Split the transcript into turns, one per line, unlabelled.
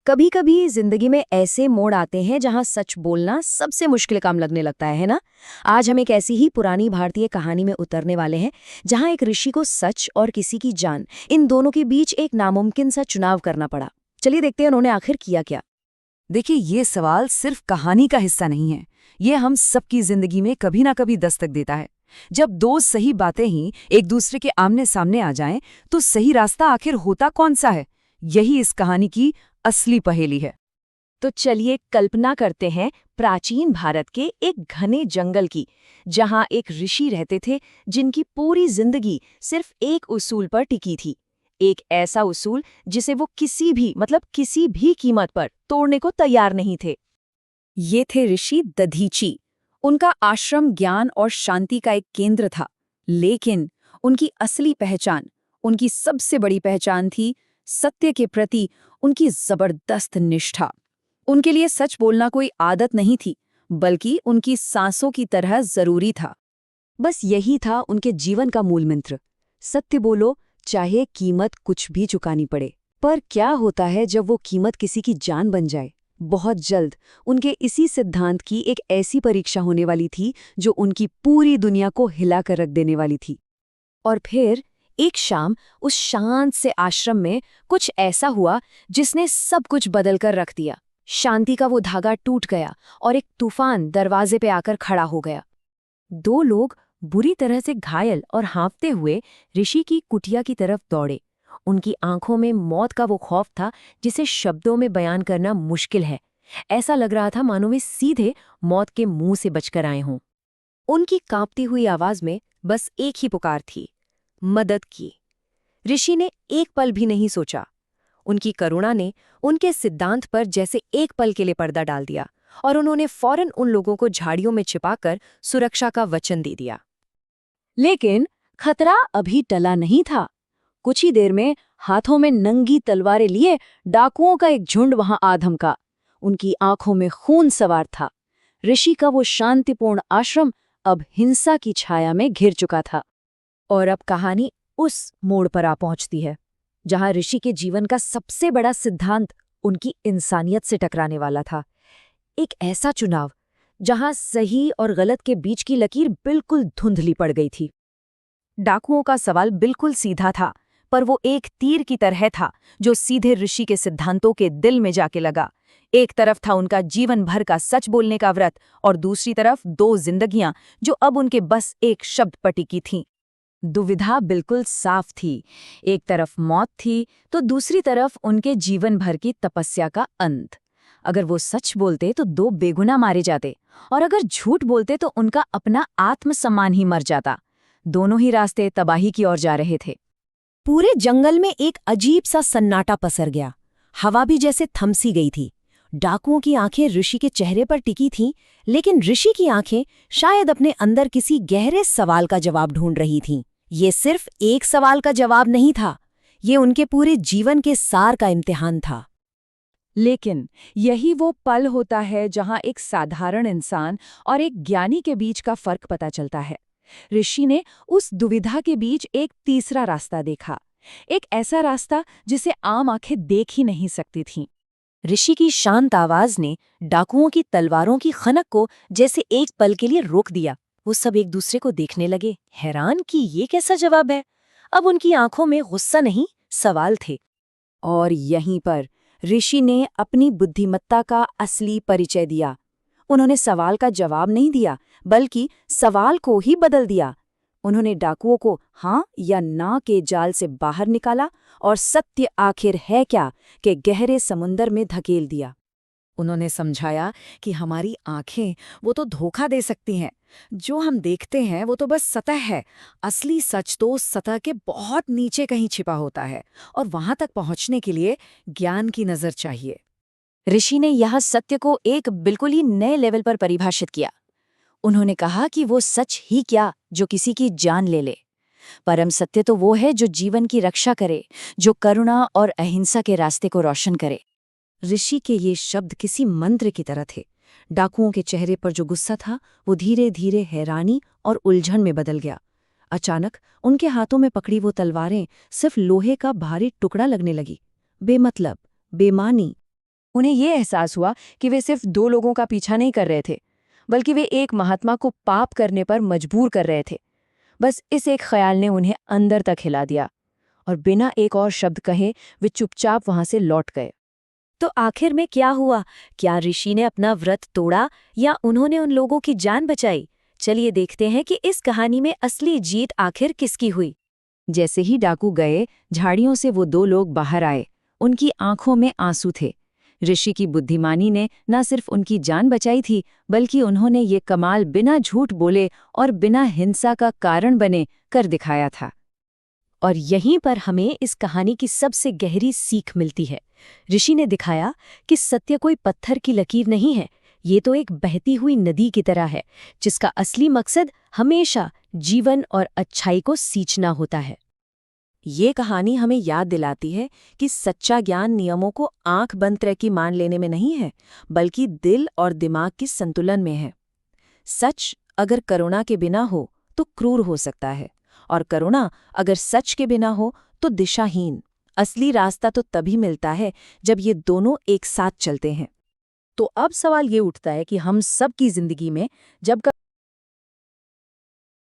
कभी कभी जिंदगी में ऐसे मोड़ आते हैं जहां सच बोलना सबसे मुश्किल काम लगने लगता है ना। आज हम एक ऐसी ही पुरानी भारतीय कहानी में उतरने वाले हैं जहां एक ऋषि को सच और किसी की जान, इन दोनों के बीच एक नामुमकिन सा चुनाव करना पड़ा। चलिए देखते हैं उन्होंने आखिर किया क्या।
देखिए, ये सवाल सिर्फ कहानी का हिस्सा नहीं है। ये हम सबकी जिंदगी में कभी ना कभी दस्तक देता है। जब दो सही बातें ही एक दूसरे के आमने सामने आ जाएं, तो सही रास्ता आखिर होता कौन सा है? यही इस कहानी की असली पहेली है।
तो चलिए कल्पना करते हैं प्राचीन भारत के एक घने जंगल की, जहां एक ऋषि रहते थे जिनकी पूरी जिंदगी सिर्फ एक उसूल पर टिकी थी। एक ऐसा उसूल जिसे वो किसी भी कीमत पर तोड़ने को तैयार नहीं थे। ये थे ऋषि दधीची। उनका आश्रम ज्ञान और शांति का एक केंद्र था, लेकिन उनकी असली पहचान, उनकी सबसे बड़ी पहचान थी सत्य के प्रति उनकी जबरदस्त निष्ठा। उनके लिए सच बोलना कोई आदत नहीं थी, बल्कि उनकी सांसों की तरह जरूरी था।
बस यही था उनके जीवन का मूल मंत्र। सत्य बोलो, चाहे कीमत कुछ भी चुकानी पड़े। पर क्या होता है जब वो कीमत किसी की जान बन जाए? बहुत जल्द उनके इसी सिद्धांत की एक ऐसी परीक्षा होने वाली थी जो उनकी पूरी दुनिया को हिला कर रख देने वाली थी।
और फिर एक शाम उस शांत से आश्रम में कुछ ऐसा हुआ जिसने सब कुछ बदलकर रख दिया। शांति का वो धागा टूट गया और एक तूफान दरवाजे पे आकर खड़ा हो गया। दो लोग बुरी तरह से घायल और हाँफते हुए ऋषि की कुटिया की तरफ दौड़े। उनकी आंखों में मौत का वो खौफ था जिसे शब्दों में बयान करना मुश्किल है। ऐसा लग रहा था मानो वे सीधे मौत के मुंह से बचकर आए हों। उनकी कांपती हुई आवाज में बस एक ही पुकार थी, मदद की। ऋषि ने एक पल भी नहीं सोचा। उनकी करुणा ने उनके सिद्धांत पर जैसे एक पल के लिए पर्दा डाल दिया और उन्होंने फौरन उन लोगों को झाड़ियों में छिपाकर सुरक्षा का वचन दे दिया।
लेकिन खतरा अभी टला नहीं था। कुछ ही देर में हाथों में नंगी तलवारें लिए डाकुओं का एक झुंड वहां आ धमका। उनकी आंखों में खून सवार था। ऋषि का वो शांतिपूर्ण आश्रम अब हिंसा की छाया में घिर चुका था।
और अब कहानी उस मोड़ पर आ पहुंचती है जहां ऋषि के जीवन का सबसे बड़ा सिद्धांत उनकी इंसानियत से टकराने वाला था। एक ऐसा चुनाव जहां सही और गलत के बीच की लकीर बिल्कुल धुंधली पड़ गई थी। डाकुओं का सवाल बिल्कुल सीधा था, पर वो एक तीर की तरह था जो सीधे ऋषि के सिद्धांतों के दिल में जाके लगा। एक तरफ था उनका जीवन भर का सच बोलने का व्रत और दूसरी तरफ दो जिंदगियां जो अब उनके बस एक शब्द पर टिकी थीं। दुविधा बिल्कुल साफ थी। एक तरफ मौत थी तो दूसरी तरफ उनके जीवन भर की तपस्या का अंत। अगर वो सच बोलते तो दो बेगुनाह मारे जाते, और अगर झूठ बोलते तो उनका अपना आत्मसम्मान ही मर जाता। दोनों ही रास्ते तबाही की ओर जा रहे थे। पूरे जंगल में एक अजीब सा सन्नाटा पसर गया। हवा भी जैसे थमसी गई थी। डाकुओं की आंखें ऋषि के चेहरे पर टिकी थीं, लेकिन ऋषि की आंखें शायद अपने अंदर किसी गहरे सवाल का जवाब ढूंढ रही थीं। ये सिर्फ एक सवाल का जवाब नहीं था, ये उनके पूरे जीवन के सार का इम्तिहान था।
लेकिन यही वो पल होता है जहां एक साधारण इंसान और एक ज्ञानी के बीच का फर्क पता चलता है। ऋषि ने उस दुविधा के बीच एक तीसरा रास्ता देखा, एक ऐसा रास्ता जिसे आम आंखें देख ही नहीं सकती थीं।
ऋषि की शांत आवाज ने डाकुओं की तलवारों की खनक को जैसे एक पल के लिए रोक दिया। वो सब एक दूसरे को देखने लगे, हैरान कि ये कैसा जवाब है। अब उनकी आंखों में गुस्सा नहीं, सवाल थे।
और यहीं पर ऋषि ने अपनी बुद्धिमत्ता का असली परिचय दिया। उन्होंने सवाल का जवाब नहीं दिया, बल्कि सवाल को ही बदल दिया। उन्होंने डाकुओं को हाँ या ना के जाल से बाहर निकाला और सत्य आखिर है क्या के गहरे समुंदर में धकेल दिया। उन्होंने समझाया कि हमारी आंखें वो तो धोखा दे सकती हैं, जो हम देखते हैं वो तो बस सतह है। असली सच तो सतह के बहुत नीचे कहीं छिपा होता है, और वहां तक पहुंचने के लिए ज्ञान की नजर चाहिए।
ऋषि ने यह सत्य को एक बिल्कुल ही नए लेवल पर परिभाषित किया। उन्होंने कहा कि वो सच ही क्या जो किसी की जान ले ले। परम सत्य तो वो है जो जीवन की रक्षा करे, जो करुणा और अहिंसा के रास्ते को रोशन करे। ऋषि के ये शब्द किसी मंत्र की तरह थे। डाकुओं के चेहरे पर जो गुस्सा था वो धीरे धीरे हैरानी और उलझन में बदल गया। अचानक उनके हाथों में पकड़ी वो तलवारें सिर्फ लोहे का भारी टुकड़ा लगने लगी। बेमतलब, बेमानी,
उन्हें ये एहसास हुआ कि वे सिर्फ 2 लोगों का पीछा नहीं कर रहे थे, बल्कि वे एक महात्मा को पाप करने पर मजबूर कर रहे थे। बस इस एक ख्याल ने उन्हें अंदर तक हिला दिया और बिना एक और शब्द कहे वे चुपचाप वहां से लौट गए।
तो आखिर में क्या हुआ? क्या ऋषि ने अपना व्रत तोड़ा या उन्होंने उन लोगों की जान बचाई? चलिए देखते हैं कि इस कहानी में असली जीत आखिर किसकी हुई।
जैसे ही डाकू गए, झाड़ियों से वो 2 लोग बाहर आए। उनकी आंखों में आंसू थे। ऋषि की बुद्धिमानी ने न सिर्फ उनकी जान बचाई थी, बल्कि उन्होंने ये कमाल बिना झूठ बोले और बिना हिंसा का कारण बने कर दिखाया था।
और यहीं पर हमें इस कहानी की सबसे गहरी सीख मिलती है। ऋषि ने दिखाया कि सत्य कोई पत्थर की लकीर नहीं है, ये तो एक बहती हुई नदी की तरह है, जिसका असली मकसद हमेशा जीवन और अच्छाई को सींचना होता है।
ये कहानी हमें याद दिलाती है कि सच्चा ज्ञान नियमों को आंख बंद करके मान लेने में नहीं है, बल्कि दिल और दिमाग के संतुलन में है। सच अगर करुणा के बिना हो तो क्रूर हो सकता है, और करुणा अगर सच के बिना हो तो दिशाहीन। असली रास्ता तो तभी मिलता है जब ये दोनों एक साथ चलते हैं।
तो अब सवाल ये उठता है कि हम सब की जिंदगी में जब